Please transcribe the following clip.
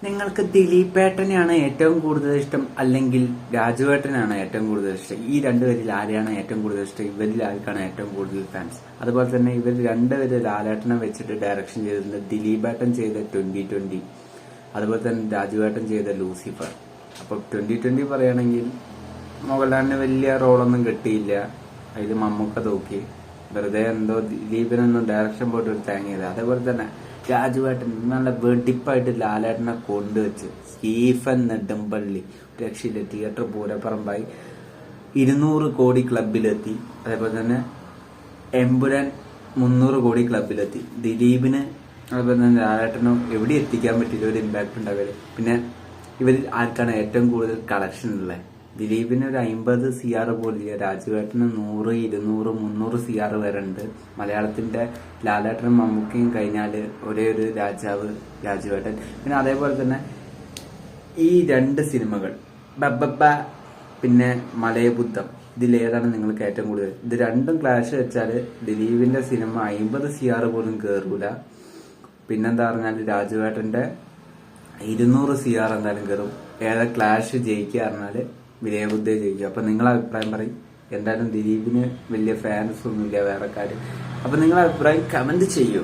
നിങ്ങൾക്ക് ദിലീപേട്ടനെയാണ് ഏറ്റവും കൂടുതൽ ഇഷ്ടം അല്ലെങ്കിൽ രാജുവേട്ടനാണ് ഏറ്റവും കൂടുതൽ ഇഷ്ടം? ഈ രണ്ടുപേരിൽ ആരെയാണ് ഏറ്റവും കൂടുതൽ ഇഷ്ടം? ഇവരിൽ ആർക്കാണ് ഏറ്റവും കൂടുതൽ ഫാൻസ്? അതുപോലെ തന്നെ ഇവർ രണ്ടുപേര് ലാലേട്ടനെ വെച്ചിട്ട് ഡയറക്ഷൻ ചെയ്തിട്ടുണ്ട്. ദിലീപേട്ടൻ ചെയ്ത 2020, അതുപോലെ തന്നെ രാജുവേട്ടൻ ചെയ്ത ലൂസിഫർ. അപ്പൊ 2020 പറയുകയാണെങ്കിൽ മോഹൻലാലിന് വലിയ റോളൊന്നും കിട്ടിയില്ല, അതിൽ മമ്മൂക്ക തൂക്കി, വെറുതെ എന്തോ ദിലീപിനൊന്നും ഡയറക്ഷൻ പോയിട്ട് ഒരു തേങ്ങിയത്. അതേപോലെ തന്നെ രാജുവേട്ടൻ നല്ല വെടിപ്പായിട്ട് ലാലേട്ടനെ കൊണ്ടുവച്ച് സ്റ്റീഫൻ നെടുമ്പള്ളി രക്ഷയില്ല, തിയേറ്റർ പൂരപ്പറമ്പായി 200 കോടി ക്ലബിലെത്തി. അതേപോലെ തന്നെ എമ്പുരാൻ 300 കോടി ക്ലബിലെത്തി. ദിലീപിന് അതുപോലെ തന്നെ ലാലേട്ടനും എവിടെ എത്തിക്കാൻ പറ്റില്ല, ഒരു ഇമ്പാക്ട് ഉണ്ടാവില്ല. പിന്നെ ഇവരിൽ ആർക്കാണ് ഏറ്റവും കൂടുതൽ കളക്ഷൻ ഉള്ളത്? ദിലീപിന് ഒരു 50 CR പോലില്ല, രാജുവേട്ടന് 100, 200, 300 CR വരെ ഉണ്ട്. മലയാളത്തിന്റെ ലാലേട്ടനും മമ്മൂക്കയും കഴിഞ്ഞാല് ഒരേ ഒരു രാജാവ് രാജുവേട്ടൻ. പിന്നെ അതേപോലെ തന്നെ ഈ രണ്ട് സിനിമകൾ ബബ്ബ പിന്നെ മലയബുദ്ധം, ഇതിലേതാണ് നിങ്ങൾക്ക് ഏറ്റവും കൂടുതൽ? ഇത് രണ്ടും ക്ലാഷ് വെച്ചാല് ദിലീപിന്റെ സിനിമ 50 CR പോലും കേറൂല. പിന്നെന്താ പറഞ്ഞാല് രാജുവേട്ടന്റെ 200 CR എന്തായാലും കയറും. ഏതാ ക്ലാഷ് ജയിക്കുക പറഞ്ഞാല് വിനയബുദ്ധയെ ജയിക്കും. അപ്പൊ നിങ്ങളെ അഭിപ്രായം പറയും. എന്തായാലും ദിലീപിന് വലിയ ഫാൻസ് ഒന്നുമില്ല വേറെ കാര്യം. അപ്പൊ നിങ്ങളെ അഭിപ്രായം കമന്റ് ചെയ്യൂ.